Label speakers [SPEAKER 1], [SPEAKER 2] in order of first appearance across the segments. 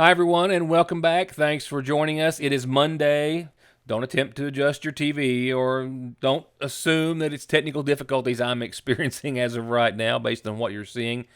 [SPEAKER 1] Hi, everyone, and welcome back. Thanks for joining us. It is Monday. Don't attempt to adjust your TV or don't assume that it's technical difficulties I'm experiencing as of right now based on what you're seeing.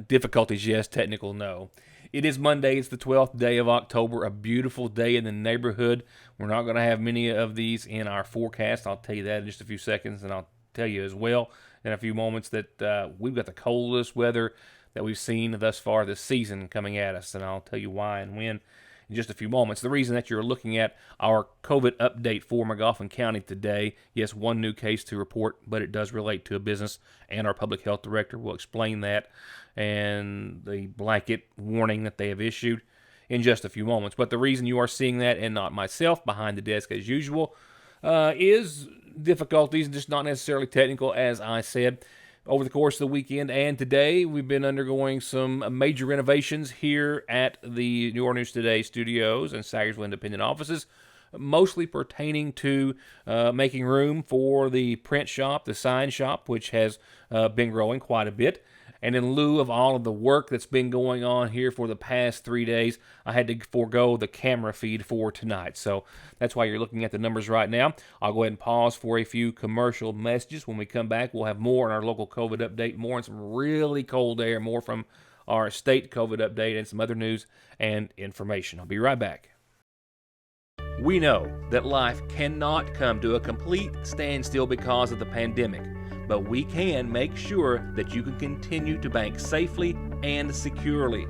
[SPEAKER 1] Difficulties, yes. Technical, no. It is Monday. It's the 12th day of October, a beautiful day in the neighborhood. We're not going to have many of these in our forecast. I'll tell you that in just a few seconds, and I'll tell you as well in a few moments that we've got the coldest weather that we've seen thus far this season coming at us, and I'll tell you why and when in just a few moments. The reason that you're looking at our COVID update for Magoffin County today, yes, one new case to report, but it does relate to a business, and our public health director will explain that and the blanket warning that they have issued in just a few moments. But the reason you are seeing that and not myself behind the desk as usual is difficulties, just not necessarily technical, as I said. Over the course of the weekend and today, we've been undergoing some major renovations here at the New Orleans Today studios and Sagersville Independent offices, mostly pertaining to making room for the print shop, the sign shop, which has been growing quite a bit. And in lieu of all of the work that's been going on here for the past 3 days, I had to forego the camera feed for tonight. So that's why you're looking at the numbers right now. I'll go ahead and pause for a few commercial messages. When we come back, we'll have more on our local COVID update, more on some really cold air, more from our state COVID update, and some other news and information. I'll be right back. We know that life cannot come to a complete standstill because of the pandemic, but we can make sure that you can continue to bank safely and securely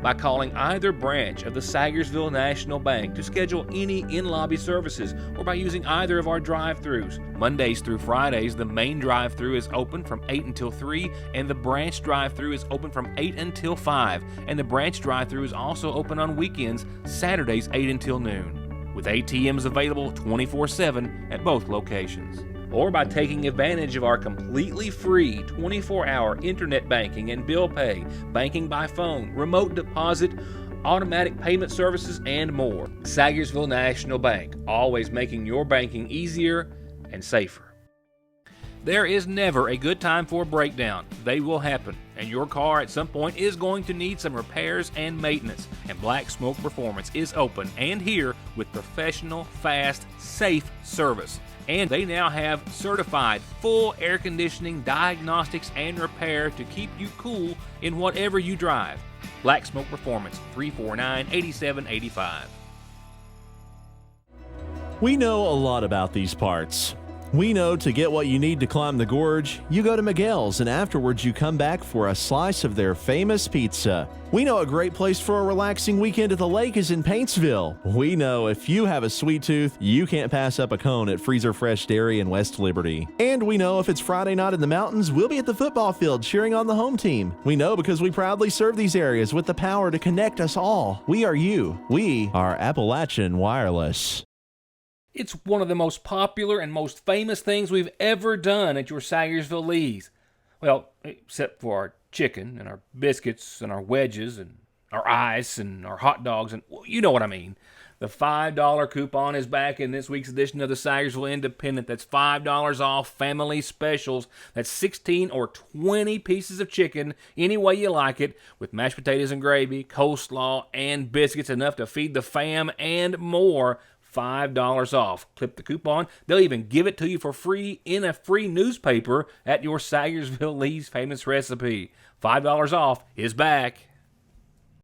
[SPEAKER 1] by calling either branch of the Sagersville National Bank to schedule any in-lobby services, or by using either of our drive-thrus. Mondays through Fridays, the main drive-thru is open from 8 until 3, and the branch drive-thru is open from 8 until 5, and the branch drive-thru is also open on weekends, Saturdays 8 until noon, with ATMs available 24/7 at both locations. Or by taking advantage of our completely free 24-hour internet banking and bill pay, banking by phone, remote deposit, automatic payment services, and more. Sagersville National Bank, always making your banking easier and safer. There is never a good time for a breakdown. They will happen, and your car at some point is going to need some repairs and maintenance. And Black Smoke Performance is open and here with professional, fast, safe service. And they now have certified full air conditioning, diagnostics, and repair to keep you cool in whatever you drive. Black Smoke Performance, 349-8785.
[SPEAKER 2] We know a lot about these parts. We know to get what you need to climb the gorge, you go to Miguel's, and afterwards you come back for a slice of their famous pizza. We know a great place for a relaxing weekend at the lake is in Paintsville. We know if you have a sweet tooth, you can't pass up a cone at Freezer Fresh Dairy in West Liberty. And we know if it's Friday night in the mountains, we'll be at the football field cheering on the home team. We know because we proudly serve these areas with the power to connect us all. We are you. We are Appalachian Wireless.
[SPEAKER 1] It's one of the most popular and most famous things we've ever done at your Sagersville Lee's. Well, except for our chicken and our biscuits and our wedges and our ice and our hot dogs, and well, you know what I mean. The $5 coupon is back in this week's edition of the Sagersville Independent. That's $5 off family specials. That's 16 or 20 pieces of chicken, any way you like it, with mashed potatoes and gravy, coleslaw, and biscuits, enough to feed the fam and more. $5 off. Clip the coupon. They'll even give it to you for free in a free newspaper at your Sagersville Lee's famous recipe. $5 off is back.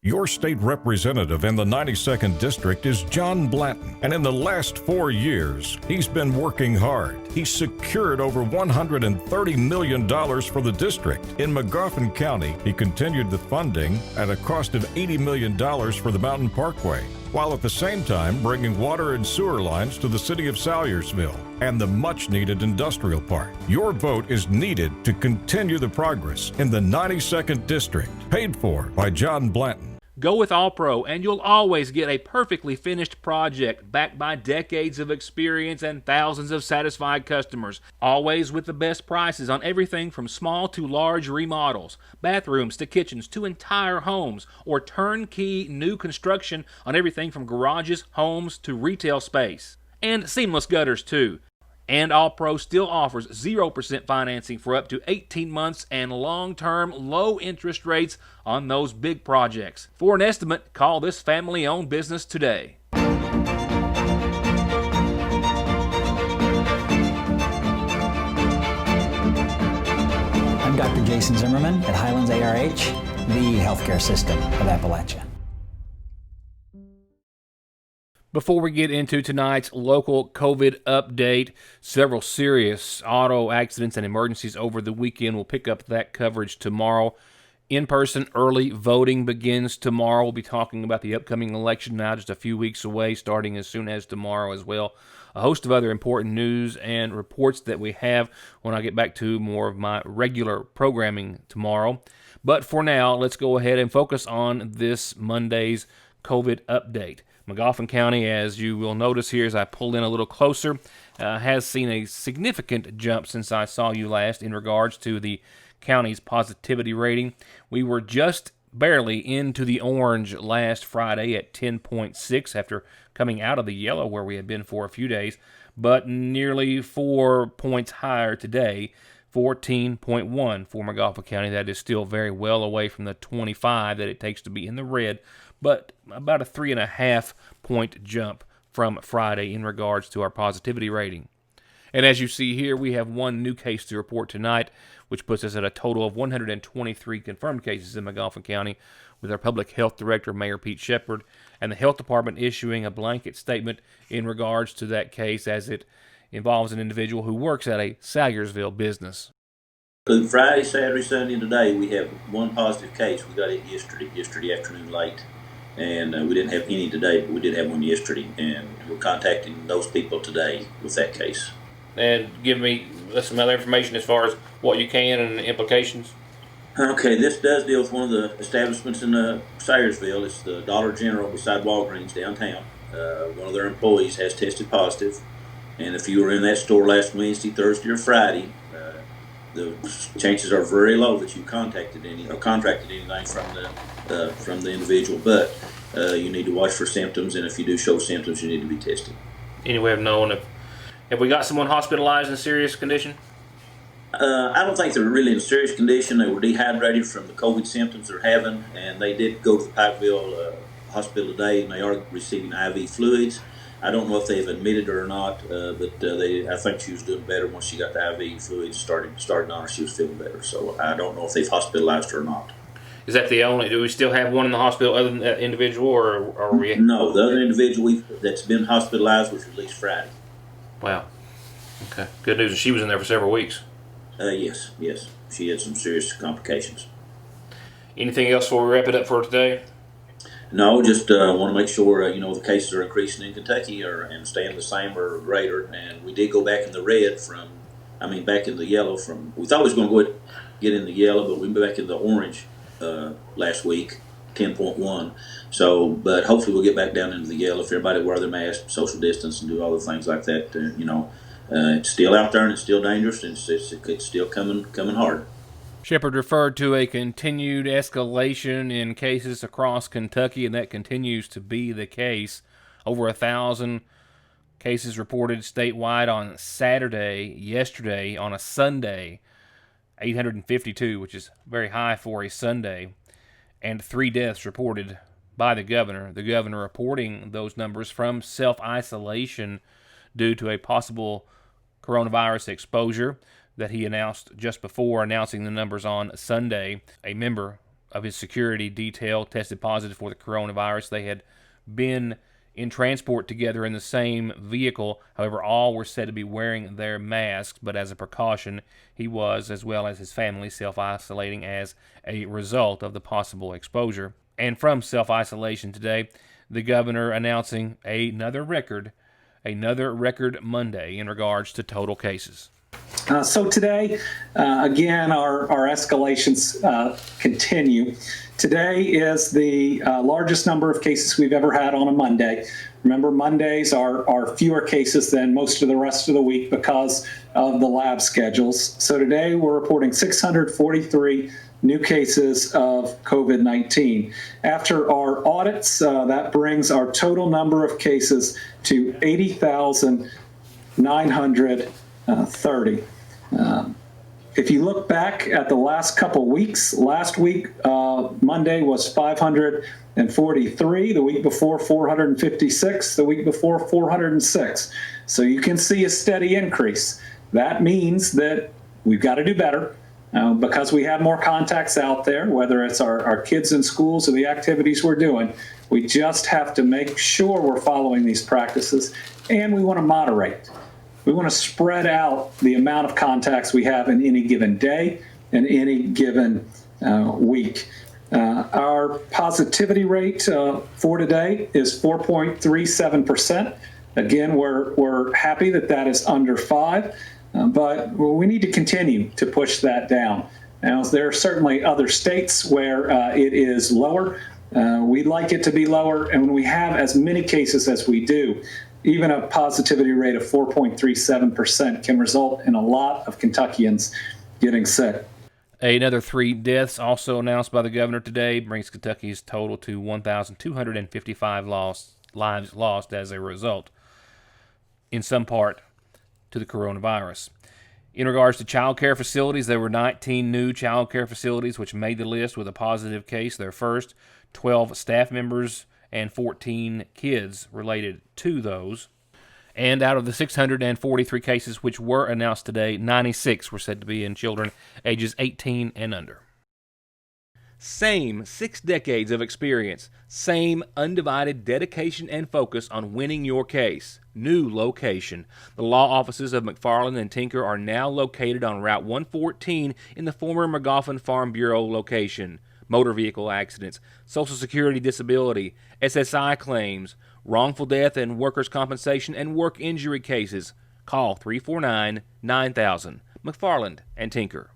[SPEAKER 3] Your state representative in the 92nd District is John Blanton, and in the last 4 years, he's been working hard. He's secured over $130 million for the district. In Magoffin County, he continued the funding at a cost of $80 million for the Mountain Parkway, while at the same time bringing water and sewer lines to the city of Salyersville and the much-needed industrial park. Your vote is needed to continue the progress in the 92nd District, paid for by John Blanton.
[SPEAKER 1] Go with All Pro, and you'll always get a perfectly finished project backed by decades of experience and thousands of satisfied customers. Always with the best prices on everything from small to large remodels, bathrooms to kitchens to entire homes, or turnkey new construction on everything from garages, homes to retail space. And seamless gutters too. And All Pro still offers 0% financing for up to 18 months and long-term low interest rates on those big projects. For an estimate, call this family-owned business today.
[SPEAKER 4] I'm Dr. Jason Zimmerman at Highlands ARH, the healthcare system of Appalachia.
[SPEAKER 1] Before we get into tonight's local COVID update, several serious auto accidents and emergencies over the weekend. We'll pick up that coverage tomorrow. In-person early voting begins tomorrow. We'll be talking about the upcoming election now, just a few weeks away, starting as soon as tomorrow as well. A host of other important news and reports that we have when I get back to more of my regular programming tomorrow. But for now, let's go ahead and focus on this Monday's COVID update. Magoffin County, as you will notice here as I pull in a little closer, has seen a significant jump since I saw you last in regards to the county's positivity rating. We were just barely into the orange last Friday at 10.6 after coming out of the yellow where we had been for a few days, but nearly 4 points higher today, 14.1 for Magoffin County. That is still very well away from the 25 that it takes to be in the red, but about a 3.5 point jump from Friday in regards to our positivity rating. And as you see here, we have one new case to report tonight, which puts us at a total of 123 confirmed cases in Magoffin County, with our Public Health Director, Mayor Pete Shepard, and the Health Department issuing a blanket statement in regards to that case as it involves an individual who works at a Salyersville business.
[SPEAKER 5] Friday, Saturday, Sunday, and today we have one positive case. We got it yesterday afternoon late, and we didn't have any today, but we did have one yesterday, and we're contacting those people today with that case.
[SPEAKER 1] And give me some other information as far as what you can and the implications.
[SPEAKER 5] Okay, this does deal with one of the establishments in Salyersville. It's the Dollar General beside Walgreens downtown. One of their employees has tested positive, and if you were in that store last Wednesday, Thursday, or Friday, the chances are very low that you contracted anything from the individual. But you need to watch for symptoms, and if you do show symptoms, you need to be tested.
[SPEAKER 1] Any way of knowing if we got someone hospitalized in serious condition?
[SPEAKER 5] I don't think they're really in serious condition. They were dehydrated from the COVID symptoms they're having, and they did go to the Pikeville hospital today, and they are receiving IV fluids. I don't know if they've admitted her or not, but I think she was doing better once she got the IV fluids started on her. She was feeling better, so I don't know if they've hospitalized her or not.
[SPEAKER 1] Is that the only? Do we still have one in the hospital other than that individual, or are we?
[SPEAKER 5] No, the other individual that's been hospitalized was released Friday.
[SPEAKER 1] Wow. Okay. Good news. She was in there for several weeks.
[SPEAKER 5] Yes. She had some serious complications.
[SPEAKER 1] Anything else before we wrap it up for today?
[SPEAKER 5] No, just want to make sure the cases are increasing in Kentucky and staying the same or greater. And we did go back in the red back in the yellow from. We thought we was going to get in the yellow, but we went back in the orange last week, 10.1. So, but hopefully we'll get back down into the yellow if everybody wear their mask, social distance, and do all the things like that. It's still out there and it's still dangerous, and it's still coming hard.
[SPEAKER 1] Shepard referred to a continued escalation in cases across Kentucky, and that continues to be the case. Over 1,000 cases reported statewide on Saturday. Yesterday, on a Sunday, 852, which is very high for a Sunday, and 3 deaths reported by the governor. The governor reporting those numbers from self-isolation due to a possible coronavirus exposure that he announced just before announcing the numbers on Sunday. A member of his security detail tested positive for the coronavirus. They had been in transport together in the same vehicle. However, all were said to be wearing their masks, but as a precaution, he was, as well as his family, self-isolating as a result of the possible exposure. And from self-isolation today, the governor announcing another record Monday in regards to total cases.
[SPEAKER 6] So today, again, our escalations continue. Today is the largest number of cases we've ever had on a Monday. Remember, Mondays are fewer cases than most of the rest of the week because of the lab schedules. So today we're reporting 643 new cases of COVID-19. After our audits, that brings our total number of cases to 80,000. 930. If you look back at the last couple weeks, last week, Monday was 543, the week before 456, the week before 406. So you can see a steady increase. That means that we've got to do better because we have more contacts out there, whether it's our kids in schools or the activities we're doing. We just have to make sure we're following these practices, and we want to moderate. We want to spread out the amount of contacts we have in any given day and any given week. Our positivity rate for today is 4.37%. Again, we're happy that that is under 5, but we need to continue to push that down. Now, there are certainly other states where it is lower. We'd like it to be lower, and when we have as many cases as we do, even a positivity rate of 4.37% can result in a lot of Kentuckians getting sick.
[SPEAKER 1] Another 3 deaths also announced by the governor today brings Kentucky's total to 1,255 lives lost as a result, in some part, to the coronavirus. In regards to child care facilities, there were 19 new child care facilities which made the list with a positive case, their first, 12 staff members and 14 kids related to those. And out of the 643 cases which were announced today, 96 were said to be in children ages 18 and under. Same 6 decades of experience, same undivided dedication and focus on winning your case. New location. The law offices of McFarland and Tinker are now located on Route 114 in the former McGoffin Farm Bureau location. Motor vehicle accidents, Social Security disability, SSI claims, wrongful death and workers' compensation and work injury cases. Call 349-9000. McFarland and Tinker.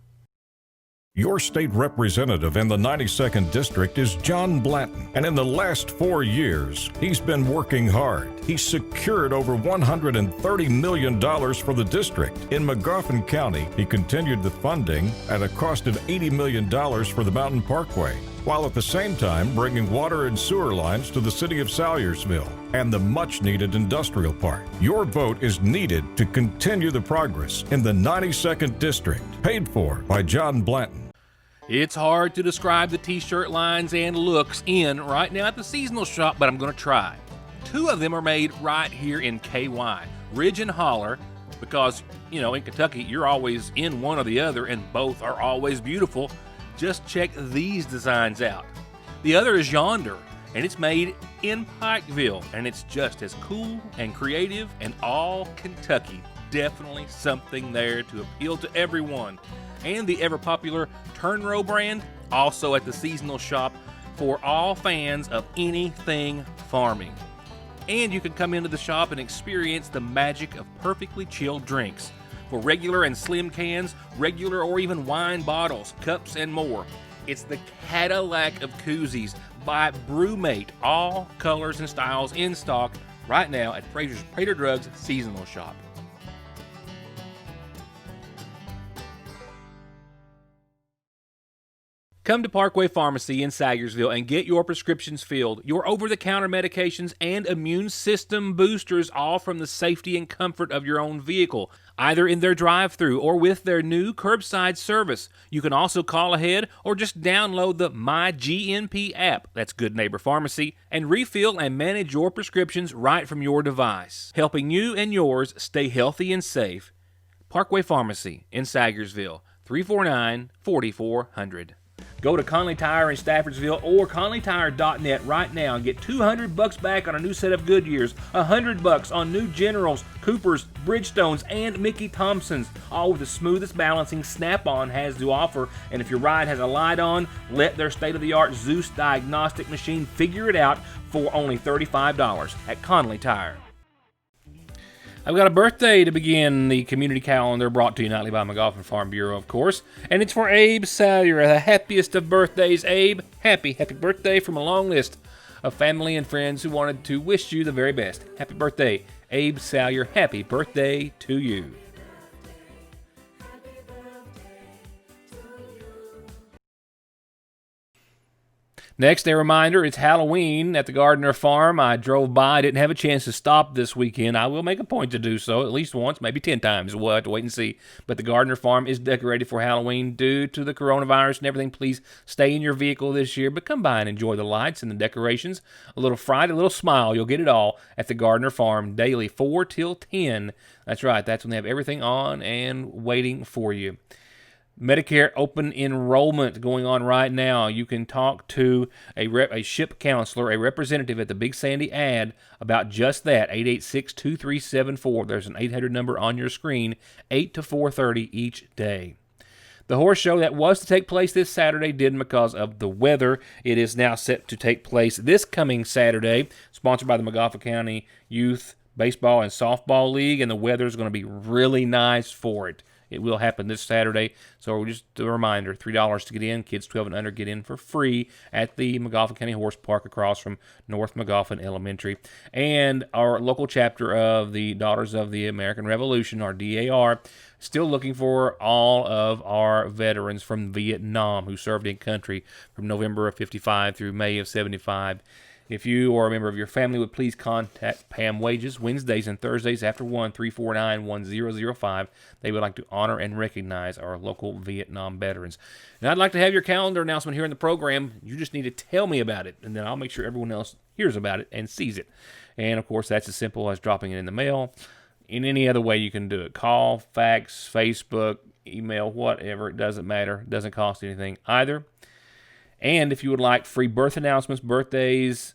[SPEAKER 3] Your state representative in the 92nd District is John Blanton, and in the last 4 years, he's been working hard. He's secured over $130 million for the district. In McGoffin County, he continued the funding at a cost of $80 million for the Mountain Parkway, while at the same time bringing water and sewer lines to the city of Salyersville and the much-needed industrial park. Your vote is needed to continue the progress in the 92nd District, paid for by John Blanton.
[SPEAKER 1] It's hard to describe the t-shirt lines and looks in right now at the seasonal shop, but I'm going to try. 2 of them are made right here in KY, Ridge and Holler, because, in Kentucky, you're always in one or the other, and both are always beautiful. Just check these designs out. The other is Yonder, and it's made in Pikeville, and it's just as cool and creative and all Kentucky. Definitely something there to appeal to everyone. And the ever-popular Turn Row brand, also at the seasonal shop for all fans of anything farming. And you can come into the shop and experience the magic of perfectly chilled drinks. For regular and slim cans, regular or even wine bottles, cups, and more. It's the Cadillac of koozies by Brewmate. All colors and styles in stock right now at Fraser's Prater Drugs seasonal shop. Come to Parkway Pharmacy in Salyersville and get your prescriptions filled, your over-the-counter medications, and immune system boosters, all from the safety and comfort of your own vehicle, either in their drive-thru or with their new curbside service. You can also call ahead or just download the MyGNP app, that's Good Neighbor Pharmacy, and refill and manage your prescriptions right from your device, helping you and yours stay healthy and safe. Parkway Pharmacy in Salyersville, 349-4400. Go to Conley Tire in Staffordsville or conleytire.net right now and get $200 back on a new set of Goodyears, $100 on new Generals, Coopers, Bridgestones, and Mickey Thompsons, all with the smoothest balancing Snap-on has to offer. And if your ride has a light on, let their state-of-the-art Zeus diagnostic machine figure it out for only $35 at Conley Tire. I've got a birthday to begin the community calendar, brought to you nightly by McGoffin Farm Bureau, of course. And it's for Abe Salyer, the happiest of birthdays. Abe, happy birthday from a long list of family and friends who wanted to wish you the very best. Happy birthday, Abe Salyer. Happy birthday to you. Next, a reminder, it's Halloween at the Gardner Farm. I drove by. I didn't have a chance to stop this weekend. I will make a point to do so at least once, maybe 10 times. We'll have to wait and see. But the Gardner Farm is decorated for Halloween due to the coronavirus and everything. Please stay in your vehicle this year, but come by and enjoy the lights and the decorations. A little fright, a little smile. You'll get it all at the Gardner Farm daily, 4 till 10. That's right. That's when they have everything on and waiting for you. Medicare open enrollment going on right now. You can talk to a SHIP counselor, a representative at the Big Sandy ad about just that, 886-2374. There's an 800 number on your screen, 8 to 4:30 each day. The horse show that was to take place this Saturday didn't because of the weather. It is now set to take place this coming Saturday, sponsored by the Montgomery County Youth Baseball and Softball League, and the weather is going to be really nice for it. It will happen this Saturday, so just a reminder, $3 to get in. Kids 12 and under get in for free at the Montgomery County Horse Park across from North Montgomery Elementary. And our local chapter of the Daughters of the American Revolution, our DAR, still looking for all of our veterans from Vietnam who served in country from November of 55 through May of 75. If you or a member of your family would please contact Pam Wages Wednesdays and Thursdays after 1-349-1005. They would like to honor and recognize our local Vietnam veterans. And I'd like to have your calendar announcement here in the program. You just need to tell me about it, and then I'll make sure everyone else hears about it and sees it. And, of course, that's as simple as dropping it in the mail. In any other way you can do it. Call, fax, Facebook, email, whatever. It doesn't matter. It doesn't cost anything either. And if you would like free birth announcements, birthdays,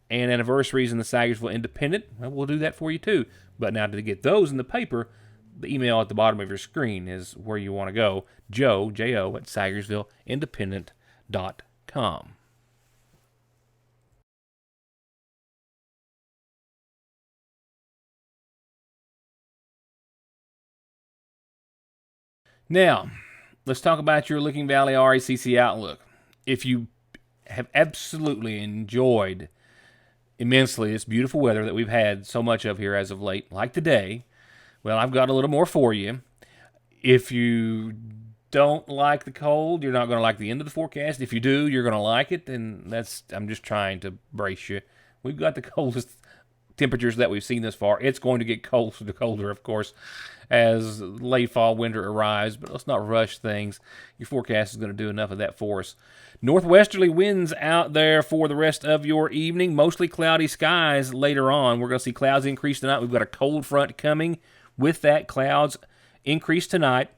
[SPEAKER 1] and anniversaries in the Sagersville Independent, well, we'll do that for you too. But now to get those in the paper, the email at the bottom of your screen is where you want to go. Joe, J-O, at SagersvilleIndependent.com. Now, let's talk about your Licking Valley RACC Outlook. If you have absolutely enjoyed immensely this beautiful weather that we've had so much of here as of late, like today, well, I've got a little more for you. If you don't like the cold, you're not going to like the end of the forecast. If you do, you're going to like it, and I'm just trying to brace you. We've got the coldest temperatures that we've seen this far. It's going to get colder, of course, as late fall, winter arrives, but let's not rush things. Your forecast is going to do enough of that for us. Northwesterly winds out there for the rest of your evening. Mostly cloudy skies later on. We're going to see clouds increase tonight. We've got a cold front coming. With that, clouds increase tonight.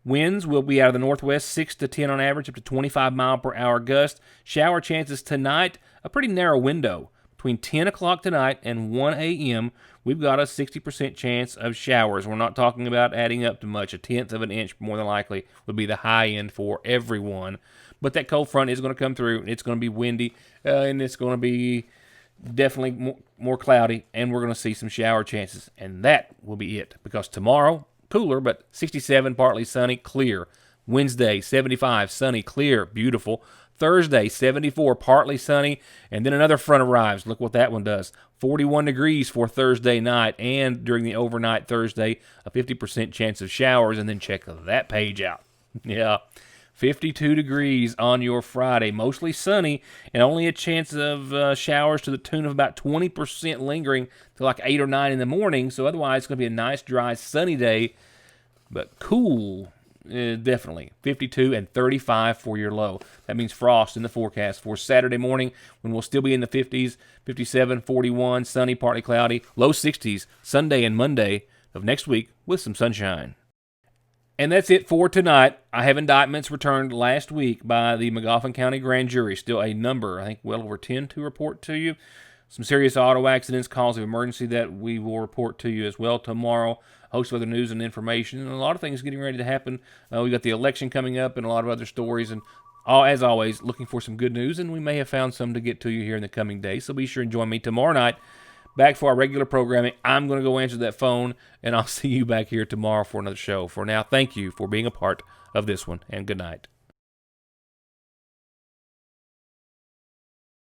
[SPEAKER 1] Winds will be out of the northwest, 6 to 10 on average, up to 25 mile per hour gust. Shower chances tonight, a pretty narrow window. Between 10 o'clock tonight and 1 a.m., we've got a 60% chance of showers. We're not talking about adding up to much. 1/10 of an inch, more than likely, would be the high end for everyone. But that cold front is going to come through. It's going to be windy, and it's going to be definitely more cloudy, and we're going to see some shower chances. And that will be it, because tomorrow, cooler, but 67, partly sunny, clear. Wednesday, 75, sunny, clear, beautiful. Thursday, 74, partly sunny, and then another front arrives. Look what that one does. 41 degrees for Thursday night, and during the overnight Thursday, a 50% chance of showers, and then check that page out. Yeah, 52 degrees on your Friday, mostly sunny, and only a chance of showers to the tune of about 20% lingering to like 8 or 9 in the morning, so otherwise it's going to be a nice, dry, sunny day, but cool. Definitely 52 and 35 for your low. That means frost in the forecast for Saturday morning, when we'll still be in the 50s, 57, 41, sunny, partly cloudy, low 60s Sunday and Monday of next week with some sunshine. And that's it for tonight. I have indictments returned last week by the Montgomery County Grand Jury. Still a number, I think well over 10 to report to you. Some serious auto accidents, calls of emergency that we will report to you as well tomorrow. A host of other news and information, and a lot of things getting ready to happen. We got the election coming up and a lot of other stories, and as always, looking for some good news, and we may have found some to get to you here in the coming days. So be sure and join me tomorrow night back for our regular programming. I'm going to go answer that phone, and I'll see you back here tomorrow for another show. For now, thank you for being a part of this one, and good night.